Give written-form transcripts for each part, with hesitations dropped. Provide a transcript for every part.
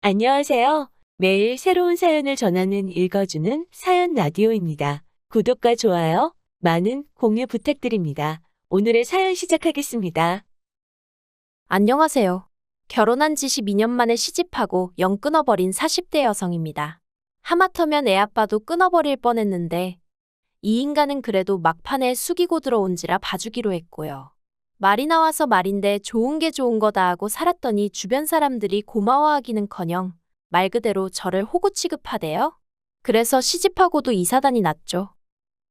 안녕하세요. 매일 새로운 사연을 전하는 읽어주는 사연 라디오입니다. 구독과 좋아요, 많은 공유 부탁드립니다. 오늘의 사연 시작하겠습니다. 안녕하세요. 결혼한 지 12년 만에 시집하고 영 끊어버린 40대 여성입니다. 하마터면 애 아빠도 끊어버릴 뻔했는데 이 인간은 그래도 막판에 숙이고 들어온지라 봐주기로 했고요. 말이 나와서 말인데 좋은 게 좋은 거다 하고 살았더니 주변 사람들이 고마워하기는커녕 말 그대로 저를 호구 취급하대요. 그래서 시집하고도 이사단이 났죠.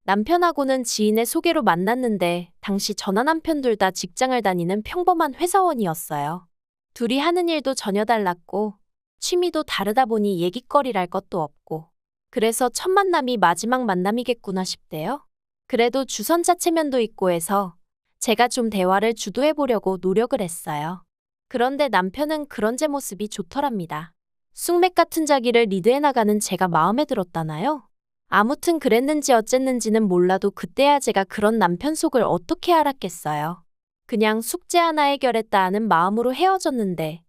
남편하고는 지인의 소개로 만났는데 당시 저나 남편 둘 다 직장을 다니는 평범한 회사원이었어요. 둘이 하는 일도 전혀 달랐고 취미도 다르다 보니 얘기거리랄 것도 없고 그래서 첫 만남이 마지막 만남이겠구나 싶대요. 그래도 주선자 체면도 있고 해서 제가 좀 대화를 주도해 보려고 노력을 했어요. 그런데 남편은 그런 제 모습이 좋더랍니다. 쑥맥 같은 자기를 리드해 나가는 제가 마음에 들었다나요? 아무튼 그랬는지 어쨌는지는 몰라도 그때야 제가 그런 남편 속을 어떻게 알았겠어요. 그냥 숙제 하나 해결했다 하는 마음으로 헤어졌는데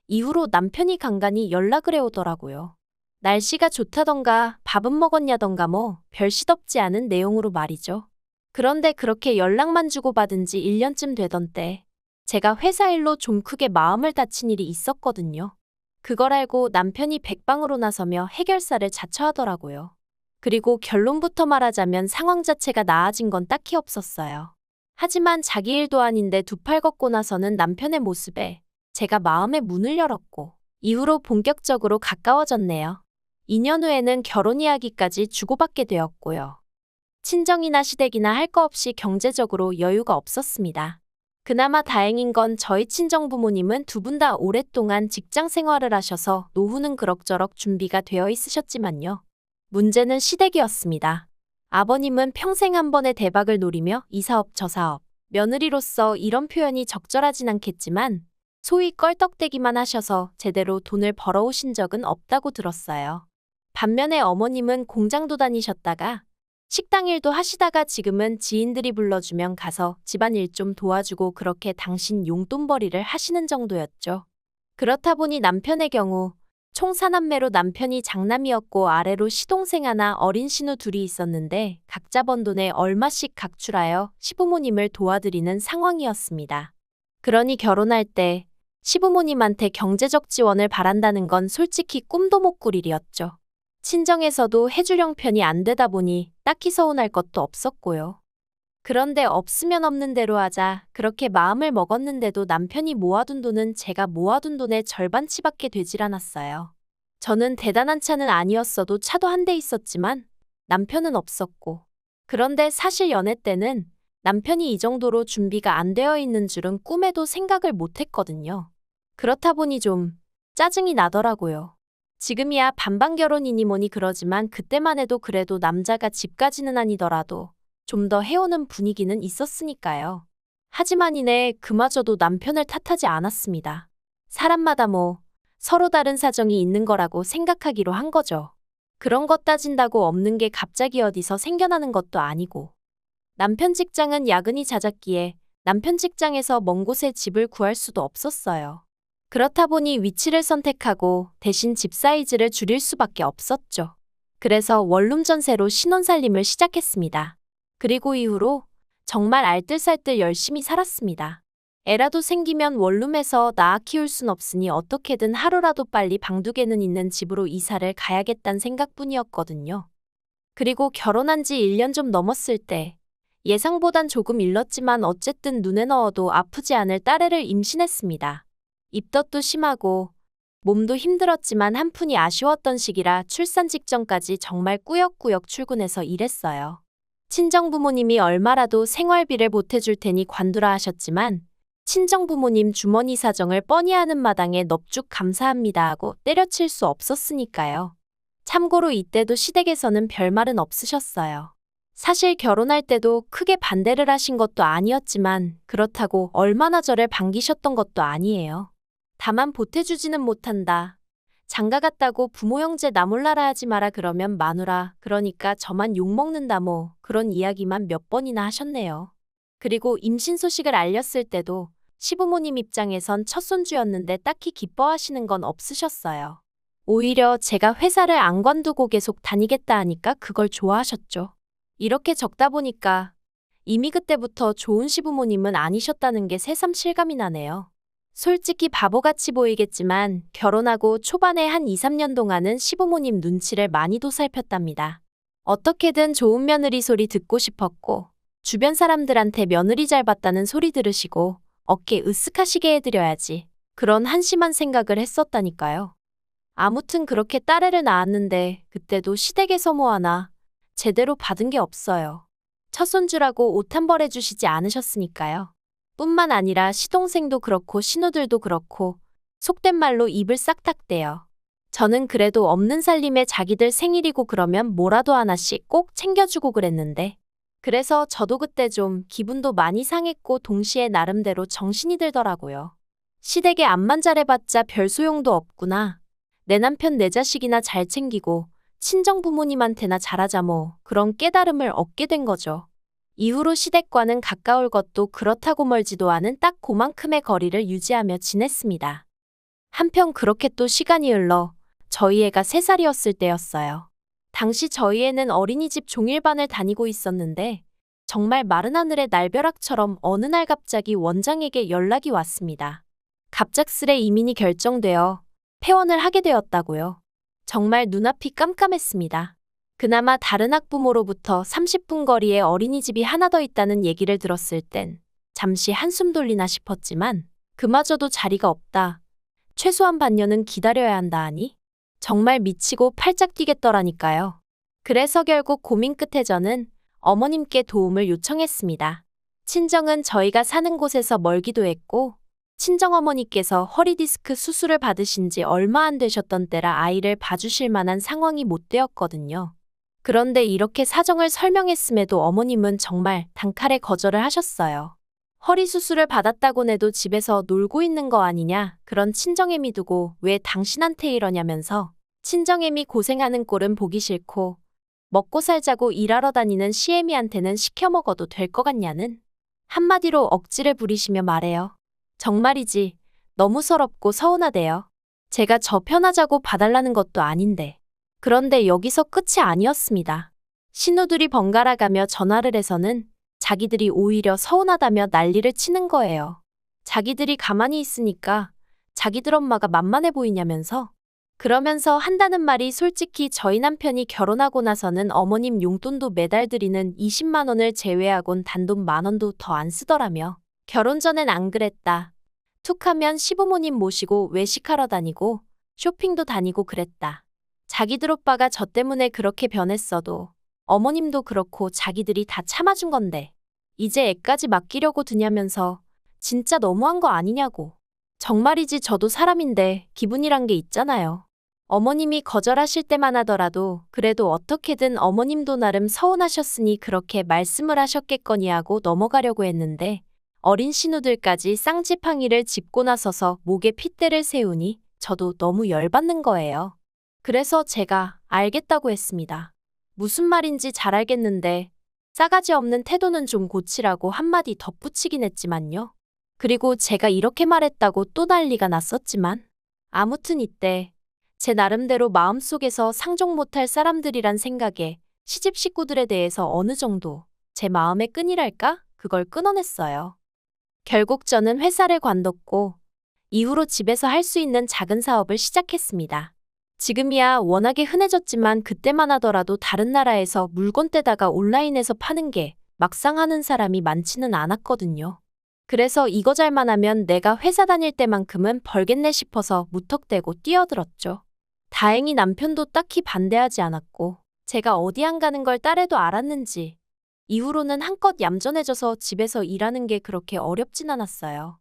이후로 남편이 간간히 연락을 해오더라고요. 날씨가 좋다던가 밥은 먹었냐던가 뭐 별 시덥지 않은 내용으로 말이죠. 그런데 그렇게 연락만 주고받은 지 1년쯤 되던 때 제가 회사 일로 좀 크게 마음을 다친 일이 있었거든요. 그걸 알고 남편이 백방으로 나서며 해결사를 자처하더라고요. 그리고 결론부터 말하자면 상황 자체가 나아진 건 딱히 없었어요. 하지만 자기 일도 아닌데 두 팔 걷고 나서는 남편의 모습에 제가 마음의 문을 열었고 이후로 본격적으로 가까워졌네요. 2년 후에는 결혼 이야기까지 주고받게 되었고요. 친정이나 시댁이나 할 거 없이 경제적으로 여유가 없었습니다. 그나마 다행인 건 저희 친정 부모님은 두 분 다 오랫동안 직장 생활을 하셔서 노후는 그럭저럭 준비가 되어 있으셨지만요. 문제는 시댁이었습니다. 아버님은 평생 한 번의 대박을 노리며 이 사업 저 사업, 며느리로서 이런 표현이 적절하진 않겠지만 소위 껄떡대기만 하셔서 제대로 돈을 벌어오신 적은 없다고 들었어요. 반면에 어머님은 공장도 다니셨다가 식당 일도 하시다가 지금은 지인들이 불러주면 가서 집안일 좀 도와주고 그렇게 당신 용돈벌이를 하시는 정도였죠. 그렇다 보니 남편의 경우 총 4남매로 남편이 장남이었고 아래로 시동생 하나 어린 신우 둘이 있었는데 각자 번 돈에 얼마씩 각출하여 시부모님을 도와드리는 상황이었습니다. 그러니 결혼할 때 시부모님한테 경제적 지원을 바란다는 건 솔직히 꿈도 못 꿀 일이었죠. 친정에서도 해줄 형편이 안 되다 보니 딱히 서운할 것도 없었고요. 그런데 없으면 없는 대로 하자 그렇게 마음을 먹었는데도 남편이 모아둔 돈은 제가 모아둔 돈의 절반치밖에 되질 않았어요. 저는 대단한 차는 아니었어도 차도 한 대 있었지만 남편은 없었고 그런데 사실 연애 때는 남편이 이 정도로 준비가 안 되어 있는 줄은 꿈에도 생각을 못 했거든요. 그렇다 보니 좀 짜증이 나더라고요. 지금이야 반반 결혼이니 뭐니 그러지만 그때만 해도 그래도 남자가 집까지는 아니더라도 좀 더 해오는 분위기는 있었으니까요. 하지만 이내 그마저도 남편을 탓하지 않았습니다. 사람마다 뭐 서로 다른 사정이 있는 거라고 생각하기로 한 거죠. 그런 것 따진다고 없는 게 갑자기 어디서 생겨나는 것도 아니고. 남편 직장은 야근이 잦았기에 남편 직장에서 먼 곳에 집을 구할 수도 없었어요. 그렇다 보니 위치를 선택하고 대신 집 사이즈를 줄일 수밖에 없었죠. 그래서 원룸 전세로 신혼살림을 시작했습니다. 그리고 이후로 정말 알뜰살뜰 열심히 살았습니다. 애라도 생기면 원룸에서 낳아 키울 순 없으니 어떻게든 하루라도 빨리 방두개는 있는 집으로 이사를 가야겠다는 생각뿐이었거든요. 그리고 결혼한 지 1년 좀 넘었을 때 예상보단 조금 일렀지만 어쨌든 눈에 넣어도 아프지 않을 딸애를 임신했습니다. 입덧도 심하고 몸도 힘들었지만 한푼이 아쉬웠던 시기라 출산 직전까지 정말 꾸역꾸역 출근해서 일했어요. 친정부모님이 얼마라도 생활비를 보태줄 테니 관두라 하셨지만 친정부모님 주머니 사정을 뻔히 아는 마당에 넙죽 감사합니다 하고 때려칠 수 없었으니까요. 참고로 이때도 시댁에서는 별말은 없으셨어요. 사실 결혼할 때도 크게 반대를 하신 것도 아니었지만 그렇다고 얼마나 저를 반기셨던 것도 아니에요. 다만 보태주지는 못한다. 장가 갔다고 부모 형제 나 몰라라 하지 마라 그러면 마누라 그러니까 저만 욕먹는다 뭐 그런 이야기만 몇 번이나 하셨네요. 그리고 임신 소식을 알렸을 때도 시부모님 입장에선 첫 손주였는데 딱히 기뻐하시는 건 없으셨어요. 오히려 제가 회사를 안 관두고 계속 다니겠다 하니까 그걸 좋아하셨죠. 이렇게 적다 보니까 이미 그때부터 좋은 시부모님은 아니셨다는 게 새삼 실감이 나네요. 솔직히 바보같이 보이겠지만 결혼하고 초반에 한 2, 3년 동안은 시부모님 눈치를 많이도 살폈답니다. 어떻게든 좋은 며느리 소리 듣고 싶었고 주변 사람들한테 며느리 잘 봤다는 소리 들으시고 어깨 으쓱하시게 해드려야지. 그런 한심한 생각을 했었다니까요. 아무튼 그렇게 딸애를 낳았는데 그때도 시댁에서 뭐 하나 제대로 받은 게 없어요. 첫 손주라고 옷 한 벌 해주시지 않으셨으니까요. 뿐만 아니라 시동생도 그렇고 신우들도 그렇고 속된 말로 입을 싹 닦대요. 저는 그래도 없는 살림에 자기들 생일이고 그러면 뭐라도 하나씩 꼭 챙겨주고 그랬는데 그래서 저도 그때 좀 기분도 많이 상했고 동시에 나름대로 정신이 들더라고요. 시댁에 암만 잘해봤자 별 소용도 없구나. 내 남편 내 자식이나 잘 챙기고 친정 부모님한테나 잘하자 뭐 그런 깨달음을 얻게 된 거죠. 이후로 시댁과는 가까울 것도 그렇다고 멀지도 않은 딱 그만큼의 거리를 유지하며 지냈습니다. 한편 그렇게 또 시간이 흘러 저희 애가 3살이었을 때였어요. 당시 저희 애는 어린이집 종일반을 다니고 있었는데 정말 마른 하늘의 날벼락처럼 어느 날 갑자기 원장에게 연락이 왔습니다. 갑작스레 이민이 결정되어 폐원을 하게 되었다고요. 정말 눈앞이 깜깜했습니다. 그나마 다른 학부모로부터 30분 거리에 어린이집이 하나 더 있다는 얘기를 들었을 땐 잠시 한숨 돌리나 싶었지만 그마저도 자리가 없다. 최소한 반년은 기다려야 한다 하니 정말 미치고 팔짝 뛰겠더라니까요. 그래서 결국 고민 끝에 저는 어머님께 도움을 요청했습니다. 친정은 저희가 사는 곳에서 멀기도 했고 친정어머니께서 허리디스크 수술을 받으신 지 얼마 안 되셨던 때라 아이를 봐주실 만한 상황이 못 되었거든요. 그런데 이렇게 사정을 설명했음에도 어머님은 정말 단칼에 거절을 하셨어요. 허리 수술을 받았다고 해도 집에서 놀고 있는 거 아니냐, 그런 친정애미 두고 왜 당신한테 이러냐면서 친정애미 고생하는 꼴은 보기 싫고 먹고 살자고 일하러 다니는 시애미한테는 시켜 먹어도 될 것 같냐는 한마디로 억지를 부리시며 말해요. 정말이지 너무 서럽고 서운하대요. 제가 저 편하자고 봐달라는 것도 아닌데. 그런데 여기서 끝이 아니었습니다. 신우들이 번갈아 가며 전화를 해서는 자기들이 오히려 서운하다며 난리를 치는 거예요. 자기들이 가만히 있으니까 자기들 엄마가 만만해 보이냐면서. 그러면서 한다는 말이 솔직히 저희 남편이 결혼하고 나서는 어머님 용돈도 매달 드리는 20만 원을 제외하곤 단돈 10,000원도 더 안 쓰더라며. 결혼 전엔 안 그랬다. 툭하면 시부모님 모시고 외식하러 다니고 쇼핑도 다니고 그랬다. 자기들 오빠가 저 때문에 그렇게 변했어도 어머님도 그렇고 자기들이 다 참아준 건데 이제 애까지 맡기려고 드냐면서 진짜 너무한 거 아니냐고. 정말이지 저도 사람인데 기분이란 게 있잖아요. 어머님이 거절하실 때만 하더라도 그래도 어떻게든 어머님도 나름 서운하셨으니 그렇게 말씀을 하셨겠거니 하고 넘어가려고 했는데 어린 신우들까지 쌍지팡이를 짚고 나서서 목에 핏대를 세우니 저도 너무 열받는 거예요. 그래서 제가 알겠다고 했습니다. 무슨 말인지 잘 알겠는데 싸가지 없는 태도는 좀 고치라고 한마디 덧붙이긴 했지만요. 그리고 제가 이렇게 말했다고 또 난리가 났었지만 아무튼 이때 제 나름대로 마음속에서 상종 못할 사람들이란 생각에 시집 식구들에 대해서 어느 정도 제 마음의 끈이랄까? 그걸 끊어냈어요. 결국 저는 회사를 관뒀고 이후로 집에서 할 수 있는 작은 사업을 시작했습니다. 지금이야 워낙에 흔해졌지만 그때만 하더라도 다른 나라에서 물건 떼다가 온라인에서 파는 게 막상 하는 사람이 많지는 않았거든요. 그래서 이거 잘만 하면 내가 회사 다닐 때만큼은 벌겠네 싶어서 무턱대고 뛰어들었죠. 다행히 남편도 딱히 반대하지 않았고 제가 어디 안 가는 걸 딸애도 알았는지 이후로는 한껏 얌전해져서 집에서 일하는 게 그렇게 어렵진 않았어요.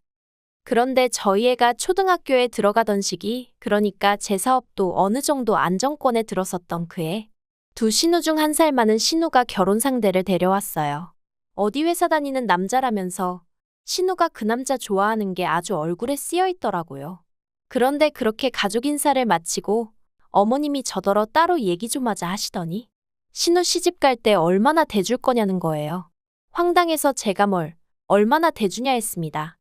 그런데 저희 애가 초등학교에 들어가던 시기, 그러니까 제 사업도 어느 정도 안정권에 들었었던 그해, 두 신우 중 1살 많은 신우가 결혼 상대를 데려왔어요. 어디 회사 다니는 남자라면서 신우가 그 남자 좋아하는 게 아주 얼굴에 쓰여 있더라고요. 그런데 그렇게 가족 인사를 마치고 어머님이 저더러 따로 얘기 좀 하자 하시더니 신우 시집 갈 때 얼마나 대줄 거냐는 거예요. 황당해서 제가 얼마나 대주냐 했습니다.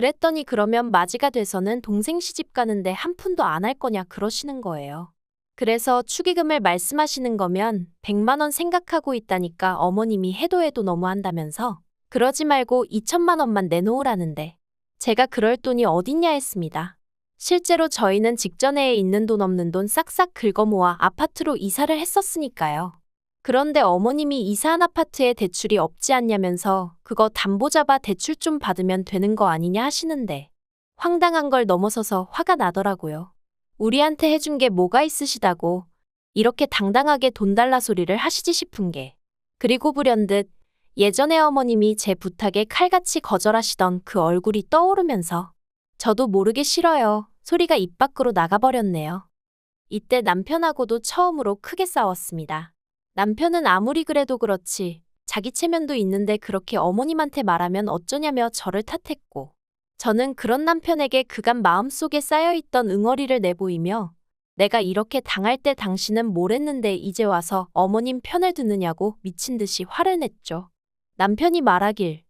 그랬더니 그러면 맞이가 돼서는 동생 시집 가는데 한 푼도 안 할 거냐 그러시는 거예요. 그래서 축의금을 말씀하시는 거면 100만 원 생각하고 있다니까 어머님이 해도 너무한다면서 그러지 말고 2천만 원만 내놓으라는데 제가 그럴 돈이 어딨냐 했습니다. 실제로 저희는 직전에 있는 돈 없는 돈 싹싹 긁어모아 아파트로 이사를 했었으니까요. 그런데 어머님이 이사한 아파트에 대출이 없지 않냐면서 그거 담보 잡아 대출 좀 받으면 되는 거 아니냐 하시는데 황당한 걸 넘어서서 화가 나더라고요. 우리한테 해준 게 뭐가 있으시다고 이렇게 당당하게 돈 달라 소리를 하시지 싶은 게. 그리고 불현듯 예전에 어머님이 제 부탁에 칼같이 거절하시던 그 얼굴이 떠오르면서 저도 모르게 싫어요. 소리가 입 밖으로 나가버렸네요. 이때 남편하고도 처음으로 크게 싸웠습니다. 남편은 아무리 그래도 그렇지 자기 체면도 있는데 그렇게 어머님한테 말하면 어쩌냐며 저를 탓했고 저는 그런 남편에게 그간 마음속에 쌓여있던 응어리를 내보이며 내가 이렇게 당할 때 당신은 뭘 했는데 이제 와서 어머님 편을 듣느냐고 미친 듯이 화를 냈죠. 남편이 말하길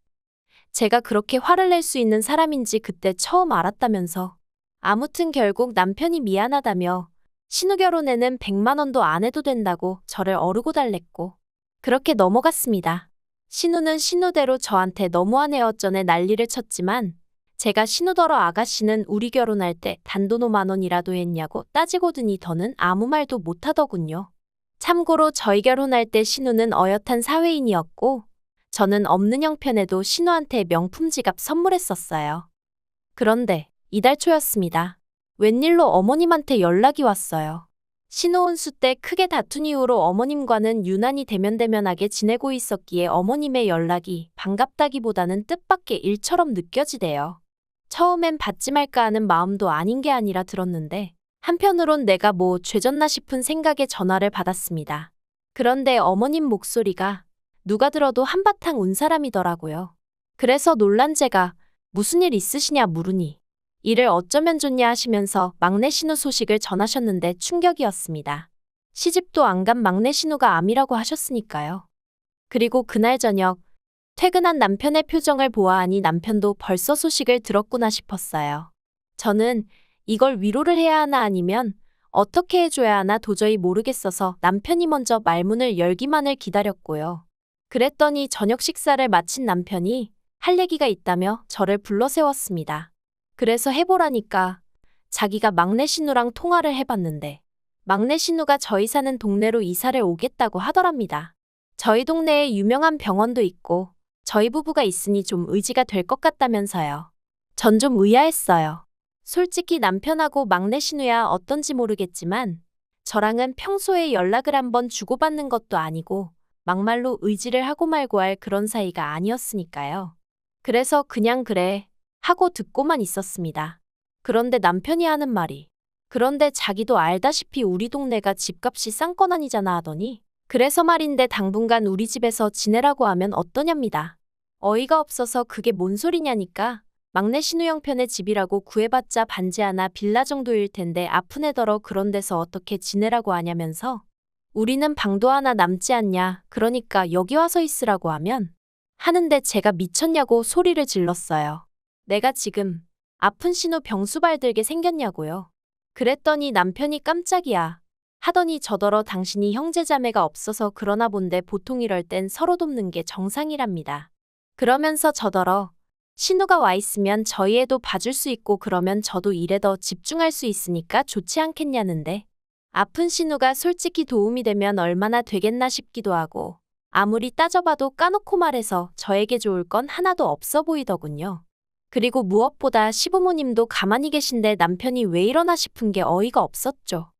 제가 그렇게 화를 낼 수 있는 사람인지 그때 처음 알았다면서 아무튼 결국 남편이 미안하다며 신우 결혼에는 100만 원도 안 해도 된다고 저를 어르고 달랬고 그렇게 넘어갔습니다. 신우는 신우대로 저한테 너무하네 어쩌네 난리를 쳤지만 제가 신우더러 아가씨는 우리 결혼할 때 단돈 5만 원이라도 했냐고 따지고더니 더는 아무 말도 못하더군요. 참고로 저희 결혼할 때 신우는 어엿한 사회인이었고 저는 없는 형편에도 신우한테 명품 지갑 선물했었어요. 그런데 이달 초였습니다. 웬일로 어머님한테 연락이 왔어요. 신우 혼수 때 크게 다툰 이후로 어머님과는 유난히 대면대면하게 지내고 있었기에 어머님의 연락이 반갑다기보다는 뜻밖의 일처럼 느껴지대요. 처음엔 받지 말까 하는 마음도 아닌 게 아니라 들었는데 한편으론 내가 뭐 죄졌나 싶은 생각에 전화를 받았습니다. 그런데 어머님 목소리가 누가 들어도 한바탕 운 사람이더라고요. 그래서 놀란 제가 무슨 일 있으시냐 물으니 일을 어쩌면 좋냐 하시면서 막내 신우 소식을 전하셨는데 충격이었습니다. 시집도 안 간 막내 신우가 암이라고 하셨으니까요. 그리고 그날 저녁 퇴근한 남편의 표정을 보아하니 남편도 벌써 소식을 들었구나 싶었어요. 저는 이걸 위로를 해야 하나 아니면 어떻게 해줘야 하나 도저히 모르겠어서 남편이 먼저 말문을 열기만을 기다렸고요. 그랬더니 저녁 식사를 마친 남편이 할 얘기가 있다며 저를 불러 세웠습니다. 그래서 해보라니까 자기가 막내 신우랑 통화를 해봤는데 막내 신우가 저희 사는 동네로 이사를 오겠다고 하더랍니다. 저희 동네에 유명한 병원도 있고 저희 부부가 있으니 좀 의지가 될 것 같다면서요. 전 좀 의아했어요. 솔직히 남편하고 막내 신우야 어떤지 모르겠지만 저랑은 평소에 연락을 한번 주고받는 것도 아니고 막말로 의지를 하고 말고 할 그런 사이가 아니었으니까요. 그래서 그냥 그래 하고 듣고만 있었습니다. 그런데 남편이 하는 말이 그런데 자기도 알다시피 우리 동네가 집값이 싼 건 아니잖아 하더니 그래서 말인데 당분간 우리 집에서 지내라고 하면 어떠냐입니다. 어이가 없어서 그게 뭔 소리냐니까 막내 신우 형편의 집이라고 구해봤자 반지 하나 빌라 정도일 텐데 아픈 애더러 그런 데서 어떻게 지내라고 하냐면서 우리는 방도 하나 남지 않냐 그러니까 여기 와서 있으라고 하는데 제가 미쳤냐고 소리를 질렀어요. 내가 지금 아픈 신우 병수발 들게 생겼냐고요. 그랬더니 남편이 깜짝이야 하더니 저더러 당신이 형제자매가 없어서 그러나 본데 보통 이럴 땐 서로 돕는 게 정상이랍니다. 그러면서 저더러 신우가 와 있으면 저희 애도 봐줄 수 있고 그러면 저도 일에 더 집중할 수 있으니까 좋지 않겠냐는데 아픈 신우가 솔직히 도움이 되면 얼마나 되겠나 싶기도 하고 아무리 따져봐도 까놓고 말해서 저에게 좋을 건 하나도 없어 보이더군요. 그리고 무엇보다 시부모님도 가만히 계신데 남편이 왜 이러나 싶은 게 어이가 없었죠.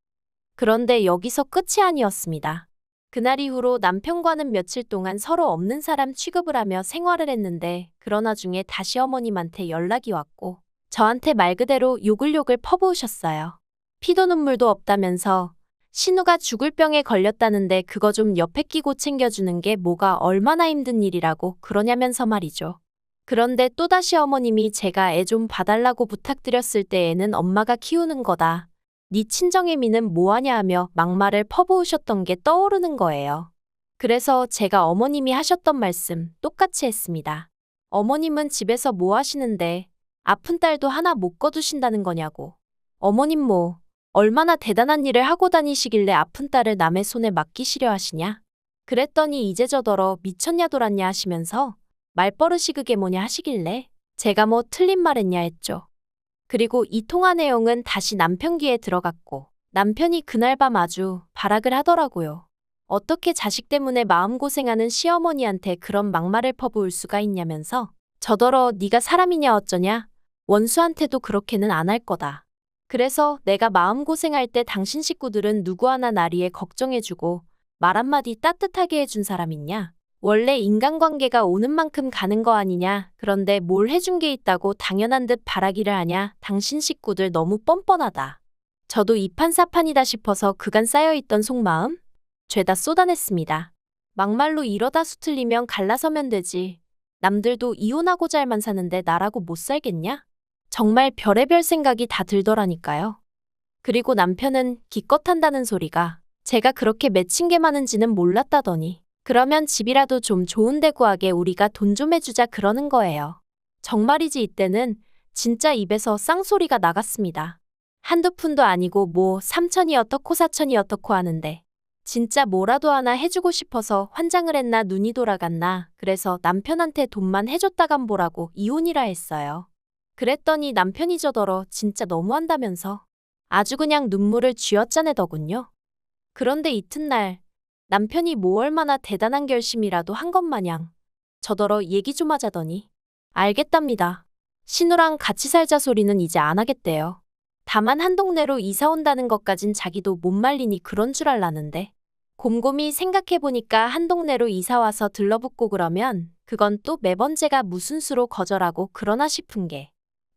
그런데 여기서 끝이 아니었습니다. 그날 이후로 남편과는 며칠 동안 서로 없는 사람 취급을 하며 생활을 했는데 그러나 나중에 다시 어머님한테 연락이 왔고 저한테 말 그대로 욕을 퍼부으셨어요. 피도 눈물도 없다면서 신우가 죽을 병에 걸렸다는데 그거 좀 옆에 끼고 챙겨주는 게 뭐가 얼마나 힘든 일이라고 그러냐면서 말이죠. 그런데 또다시 어머님이 제가 애 좀 봐달라고 부탁드렸을 때 애는 엄마가 키우는 거다. 네 친정애미는 뭐하냐 하며 막말을 퍼부으셨던 게 떠오르는 거예요. 그래서 제가 어머님이 하셨던 말씀 똑같이 했습니다. 어머님은 집에서 뭐 하시는데 아픈 딸도 하나 못 거두신다는 거냐고. 어머님 뭐, 얼마나 대단한 일을 하고 다니시길래 아픈 딸을 남의 손에 맡기시려 하시냐? 그랬더니 이제 저더러 미쳤냐 돌았냐 하시면서 말버릇이 그게 뭐냐 하시길래 제가 뭐 틀린 말했냐 했죠. 그리고 이 통화 내용은 다시 남편 귀에 들어갔고 남편이 그날 밤 아주 발악을 하더라고요. 어떻게 자식 때문에 마음고생하는 시어머니한테 그런 막말을 퍼부을 수가 있냐면서 저더러 네가 사람이냐 어쩌냐? 원수한테도 그렇게는 안 할 거다. 그래서 내가 마음고생할 때 당신 식구들은 누구 하나 날 위해 걱정해주고 말 한마디 따뜻하게 해준 사람 있냐? 원래 인간관계가 오는 만큼 가는 거 아니냐? 그런데 뭘 해준 게 있다고 당연한 듯 바라기를 하냐? 당신 식구들 너무 뻔뻔하다. 저도 이판사판이다 싶어서 그간 쌓여있던 속마음? 죄다 쏟아냈습니다. 막말로 이러다 수틀리면 갈라서면 되지. 남들도 이혼하고 잘만 사는데 나라고 못 살겠냐? 정말 별의별 생각이 다 들더라니까요. 그리고 남편은 기껏 한다는 소리가 제가 그렇게 맺힌 게 많은지는 몰랐다더니 그러면 집이라도 좀 좋은 데 구하게 우리가 돈 좀 해주자 그러는 거예요. 정말이지 이때는 진짜 입에서 쌍소리가 나갔습니다. 한두 푼도 아니고 뭐 3천이 어떻고 4천이 어떻고 하는데 진짜 뭐라도 하나 해주고 싶어서 환장을 했나 눈이 돌아갔나 그래서 남편한테 돈만 해줬다간 보라고 이혼이라 했어요. 그랬더니 남편이 저더러 진짜 너무한다면서 아주 그냥 눈물을 쥐어짜내더군요. 그런데 이튿날 남편이 뭐 얼마나 대단한 결심이라도 한 것 마냥 저더러 얘기 좀 하자더니 알겠답니다. 신우랑 같이 살자 소리는 이제 안 하겠대요. 다만 한 동네로 이사 온다는 것까진 자기도 못 말리니 그런 줄 알라는데 곰곰이 생각해보니까 한 동네로 이사 와서 들러붙고 그러면 그건 또 매번 제가 무슨 수로 거절하고 그러나 싶은 게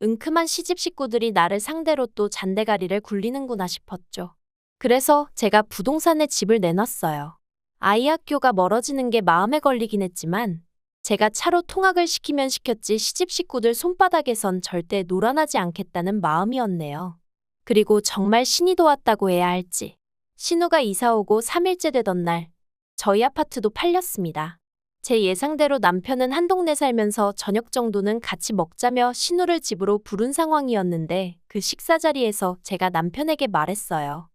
은큼한 시집 식구들이 나를 상대로 또 잔대가리를 굴리는구나 싶었죠. 그래서 제가 부동산에 집을 내놨어요. 아이 학교가 멀어지는 게 마음에 걸리긴 했지만 제가 차로 통학을 시키면 시켰지 시집 식구들 손바닥에선 절대 놀아나지 않겠다는 마음이었네요. 그리고 정말 신이 도왔다고 해야 할지 신우가 이사 오고 3일째 되던 날 저희 아파트도 팔렸습니다. 제 예상대로 남편은 한 동네 살면서 저녁 정도는 같이 먹자며 신우를 집으로 부른 상황이었는데 그 식사 자리에서 제가 남편에게 말했어요.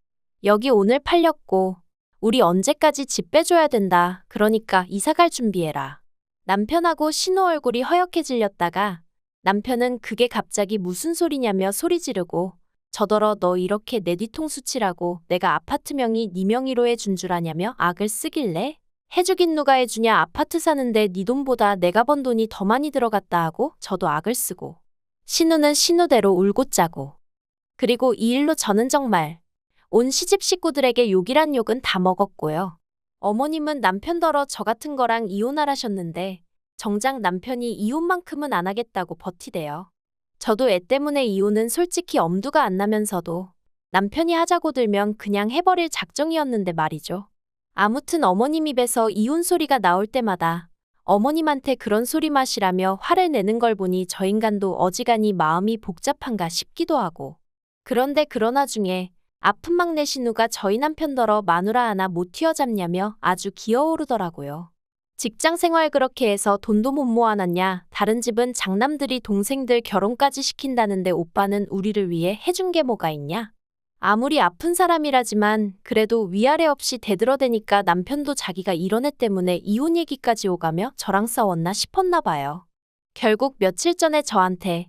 여기 오늘 팔렸고 우리 언제까지 집 빼줘야 된다. 그러니까 이사갈 준비해라. 남편하고 신우 얼굴이 허옇게 질렸다가 남편은 그게 갑자기 무슨 소리냐며 소리 지르고 저더러 너 이렇게 내 뒤통수 치라고 내가 아파트 명의 네 명의로 해준 줄 아냐며 악을 쓰길래 해주긴 누가 해주냐 아파트 사는데 네 돈보다 내가 번 돈이 더 많이 들어갔다 하고 저도 악을 쓰고 신우는 신우대로 울고 짜고 그리고 이 일로 저는 정말 온 시집 식구들에게 욕이란 욕은 다 먹었고요. 어머님은 남편더러 저 같은 거랑 이혼하라셨는데 정작 남편이 이혼만큼은 안 하겠다고 버티대요. 저도 애 때문에 이혼은 솔직히 엄두가 안 나면서도 남편이 하자고 들면 그냥 해버릴 작정이었는데 말이죠. 아무튼 어머님 입에서 이혼 소리가 나올 때마다 어머님한테 그런 소리 마시라며 화를 내는 걸 보니 저 인간도 어지간히 마음이 복잡한가 싶기도 하고 그런데 그러나 중에 아픈 막내 신우가 저희 남편더러 마누라 하나 못 튀어잡냐며 아주 기어오르더라고요. 직장 생활 그렇게 해서 돈도 못 모아놨냐. 다른 집은 장남들이 동생들 결혼까지 시킨다는데 오빠는 우리를 위해 해준 게 뭐가 있냐. 아무리 아픈 사람이라지만 그래도 위아래 없이 대들어대니까 남편도 자기가 이런 애 때문에 이혼 얘기까지 오가며 저랑 싸웠나 싶었나 봐요. 결국 며칠 전에 저한테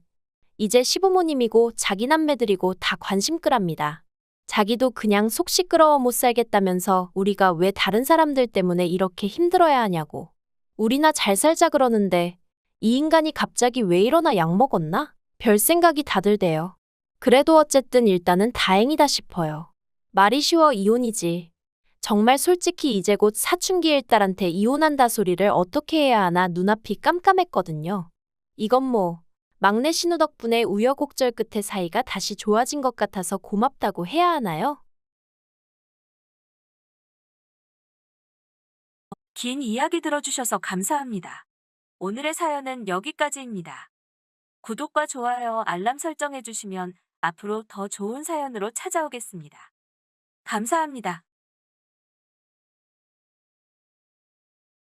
이제 시부모님이고 자기 남매들이고 다 관심 끄랍니다. 자기도 그냥 속 시끄러워 못 살겠다면서 우리가 왜 다른 사람들 때문에 이렇게 힘들어야 하냐고. 우리나 잘 살자 그러는데 이 인간이 갑자기 왜 이러나 약 먹었나? 별 생각이 다들 돼요. 그래도 어쨌든 일단은 다행이다 싶어요. 말이 쉬워 이혼이지. 정말 솔직히 이제 곧 사춘기일 딸한테 이혼한다 소리를 어떻게 해야 하나 눈앞이 깜깜했거든요. 이건 뭐 막내 신우 덕분에 우여곡절 끝에 사이가 다시 좋아진 것 같아서 고맙다고 해야 하나요? 긴 이야기 들어주셔서 감사합니다. 오늘의 사연은 여기까지입니다. 구독과 좋아요, 알람 설정해주시면 앞으로 더 좋은 사연으로 찾아오겠습니다. 감사합니다.